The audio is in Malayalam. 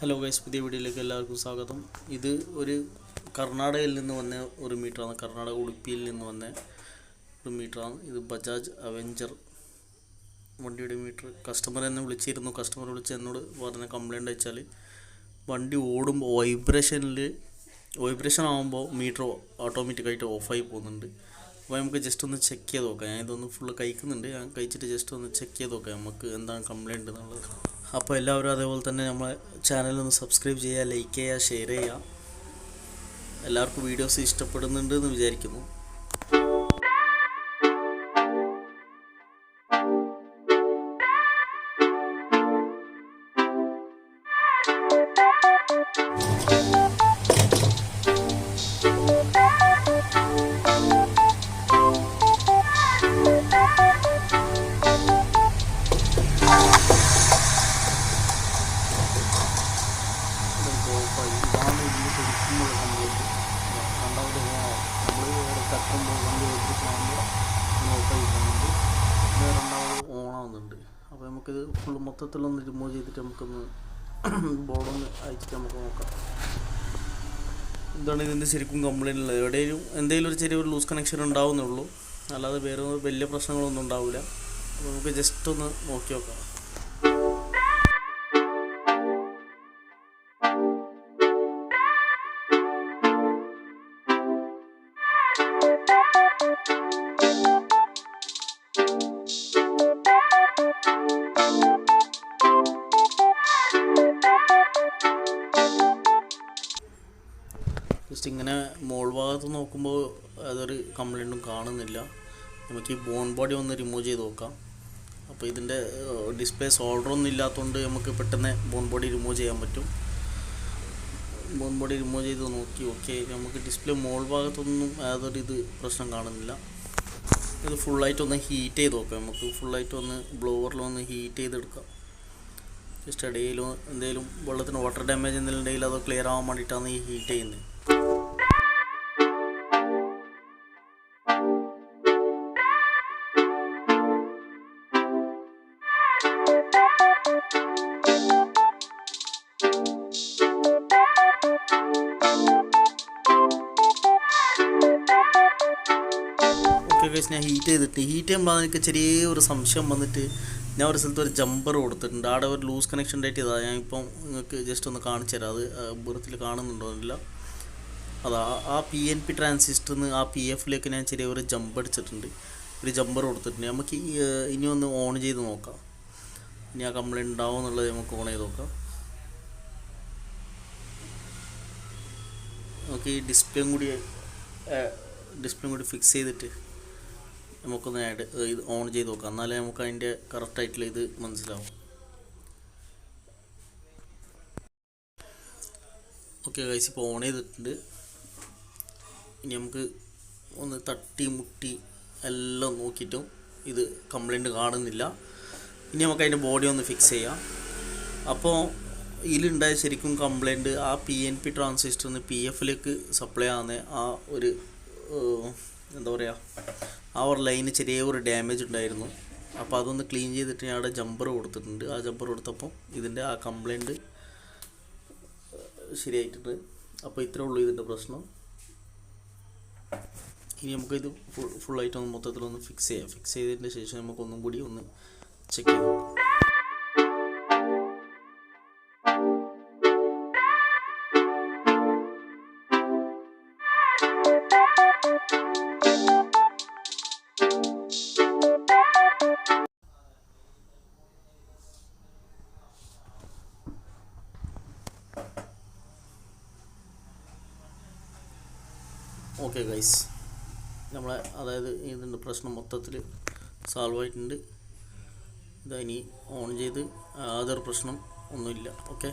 ഹലോ ഗൈസ്, പുതിയ വീഡിയോയിലേക്ക് എല്ലാവർക്കും സ്വാഗതം. ഇത് ഒരു കർണാടകയിൽ നിന്ന് വന്ന ഒരു മീറ്ററാണ്. കർണാടക ഉടുപ്പിയിൽ നിന്ന് വന്ന ഒരു മീറ്ററാണ്. ഇത് ബജാജ് അവെഞ്ചർ വണ്ടിയുടെ മീറ്റർ. കസ്റ്റമർ എന്നെ വിളിച്ചിരുന്നു. കസ്റ്റമർ വിളിച്ച് എന്നോട് പറഞ്ഞ കംപ്ലയിൻ്റ് വെച്ചാൽ വണ്ടി ഓടുമ്പോൾ വൈബ്രേഷൻ ആകുമ്പോൾ മീറ്റർ ഓട്ടോമാറ്റിക്കായിട്ട് ഓഫായി പോകുന്നുണ്ട്. അപ്പോൾ നമുക്ക് ജസ്റ്റ് ഒന്ന് ചെക്ക് ചെയ്ത് നോക്കാം. ഞാൻ ഇതൊന്ന് ഫുള്ള് കഴിക്കുന്നുണ്ട്. ഞാൻ കഴിച്ചിട്ട് ജസ്റ്റ് ഒന്ന് ചെക്ക് ചെയ്ത് നോക്കാം നമുക്ക് എന്താണ് കംപ്ലയിൻ്റ് എന്നുള്ളത്. അപ്പോൾ എല്ലാവരും അതേപോലെ തന്നെ നമ്മളെ ചാനലൊന്ന് സബ്സ്ക്രൈബ് ചെയ്യുക, ലൈക്ക് ചെയ്യുക, ഷെയർ ചെയ്യുക. എല്ലാവർക്കും വീഡിയോസ് ഇഷ്ടപ്പെടുന്നുണ്ട് എന്ന് വിചാരിക്കുന്നു. ഇതാണ് ഇതിന് ശരിക്കുമുള്ള കംപ്ലയിൻറ്റ്. രണ്ടാമത് നമ്മൾ കത്തുമ്പോൾ വണ്ടി ഓടിച്ചിട്ടാകുമ്പോൾ ഓഫായി പോകുന്നുണ്ട്. രണ്ടാമത് ഓണാവുന്നുണ്ട്. അപ്പോൾ നമുക്കിത് ഫുള്ള് മൊത്തത്തിലൊന്ന് റിമൂവ് ചെയ്തിട്ട് നമുക്കൊന്ന് ബോർഡൊന്ന് അയച്ചിട്ട് നമുക്ക് നോക്കാം. ഇതാണ് ഇതിൻ്റെ ശരിക്കും കംപ്ലയിൻ്റ് ഉള്ളത്. എവിടെയും എന്തെങ്കിലും ഒരു ചെറിയൊരു ലൂസ് കണക്ഷൻ ഉണ്ടാവുന്നുള്ളൂ, അല്ലാതെ വേറെ വലിയ പ്രശ്നങ്ങളൊന്നും ഉണ്ടാവില്ല. അപ്പോൾ നമുക്ക് ജസ്റ്റ് ഒന്ന് നോക്കി നോക്കാം. ജസ്റ്റ് ഇങ്ങനെ മോൾ ഭാഗത്ത് നോക്കുമ്പോൾ അതൊരു കംപ്ലയിൻറ്റും കാണുന്നില്ല. നമുക്ക് ഈ ബോഡി ഒന്ന് റിമൂവ് ചെയ്ത് നോക്കാം. അപ്പോൾ ഇതിൻ്റെ ഡിസ്പ്ലേ സോൾഡറൊന്നും ഇല്ലാത്തതുകൊണ്ട് നമുക്ക് പെട്ടെന്ന് ബോഡി റിമൂവ് ചെയ്യാൻ പറ്റും. ബോഡി റിമൂവ് ചെയ്ത് നോക്കി. ഓക്കെ, നമുക്ക് ഡിസ്പ്ലേ മോൾ ഭാഗത്തൊന്നും യാതൊരു പ്രശ്നം കാണുന്നില്ല. ഇത് ഫുള്ളായിട്ടൊന്ന് ഹീറ്റ് ചെയ്ത് നോക്കാം. നമുക്ക് ഫുള്ളായിട്ടൊന്ന് ബ്ലോവറിലൊന്ന് ഹീറ്റ് ചെയ്തെടുക്കാം. ജസ്റ്റ് ഇടയിലും എന്തെങ്കിലും വെള്ളത്തിന് വാട്ടർ ഡാമേജ് എന്തെങ്കിലും ഉണ്ടെങ്കിൽ അത് ക്ലിയർ ആവാൻ വേണ്ടിയിട്ടാണ് ഈ ഹീറ്റ് ചെയ്യുന്നത്. ഓക്കെ ഗൈസ്, ഞാൻ ഹീറ്റ് ചെയ്യുമ്പോൾ എനിക്ക് ചെറിയൊരു സംശയം വന്നിട്ട് ഞാൻ ഒരു സ്ഥലത്ത് ഒരു ജമ്പർ കൊടുത്തിട്ടുണ്ട്. അവിടെ ഒരു ലൂസ് കണക്ഷൻ ഉണ്ടായിട്ട് ഇതാ ഞാൻ ഇപ്പം നിങ്ങൾക്ക് ജസ്റ്റ് ഒന്ന് കാണിച്ചു തരാം. അത് ബുറത്തിൽ കാണുന്നുണ്ടോന്നില്ല. അതാ ആ PNP ട്രാൻസിസ്റ്ററിൽ നിന്ന് ആ PFലേക്ക് ഞാൻ ചെറിയൊരു ജമ്പ് അടിച്ചിട്ടുണ്ട്, ഒരു ജമ്പർ കൊടുത്തിട്ടുണ്ട്. നമുക്ക് ഇനി ഒന്ന് ഓൺ ചെയ്ത് നോക്കാം. ഇനി ആ കംപ്ലയിൻറ്റ് ഉണ്ടാവും എന്നുള്ളത് നമുക്ക് ഓൺ ചെയ്ത് നോക്കാം. നമുക്ക് ഈ ഡിസ്പ്ലേയും കൂടി ഫിക്സ് ചെയ്തിട്ട് നമുക്കൊന്ന് ഇത് ഓൺ ചെയ്ത് നോക്കാം. എന്നാലേ നമുക്ക് അതിൻ്റെ കറക്റ്റായിട്ടുള്ള ഇത് മനസ്സിലാവും. ഓക്കെ ഗൈസ്, ഇപ്പോൾ ഓൺ ചെയ്തിട്ടുണ്ട്. ഇനി നമുക്ക് ഒന്ന് തട്ടി മുട്ടി എല്ലാം നോക്കിയിട്ടും ഇത് കംപ്ലയിൻറ്റ് കാണുന്നില്ല. ഇനി നമുക്ക് അതിൻ്റെ ബോഡി ഒന്ന് ഫിക്സ് ചെയ്യാം. അപ്പോൾ ഇതിലുണ്ടായ ശരിക്കും കംപ്ലയിൻറ്റ് ആ PNP ട്രാൻസിസ്റ്ററിന് PFലേക്ക് സപ്ലൈ ആവുന്ന ആ ഒരു എന്താ പറയുക, ആ ഒരു ലൈന് ചെറിയൊരു ഡാമേജ് ഉണ്ടായിരുന്നു. അപ്പോൾ അതൊന്ന് ക്ലീൻ ചെയ്തിട്ട് ഞാൻ അവിടെ ജമ്പർ കൊടുത്തിട്ടുണ്ട്. ആ ജമ്പർ കൊടുത്തപ്പോൾ ഇതിൻ്റെ ആ കംപ്ലയിൻറ്റ് ശരിയായിട്ടുണ്ട്. അപ്പോൾ ഇത്രേ ഉള്ളൂ ഇതിൻ്റെ പ്രശ്നം. ഇനി നമുക്കിത് ഫുള്ളായിട്ടൊന്ന് മൊത്തത്തിലൊന്ന് ഫിക്സ് ചെയ്യാം. ഫിക്സ് ചെയ്തതിന് ശേഷം നമുക്കൊന്നും കൂടി ഒന്ന് ചെക്ക് ചെയ്ത് നോക്കാം. ഓക്കെ ഗൈസ്, അതായത് ഇതിൻ്റെ പ്രശ്നം മൊത്തത്തിൽ സോൾവ് ആയിട്ടുണ്ട്. ഇതാ ഇനി ഓൺ ചെയ്ത് യാതൊരു പ്രശ്നം ഒന്നുമില്ല. ഓക്കെ.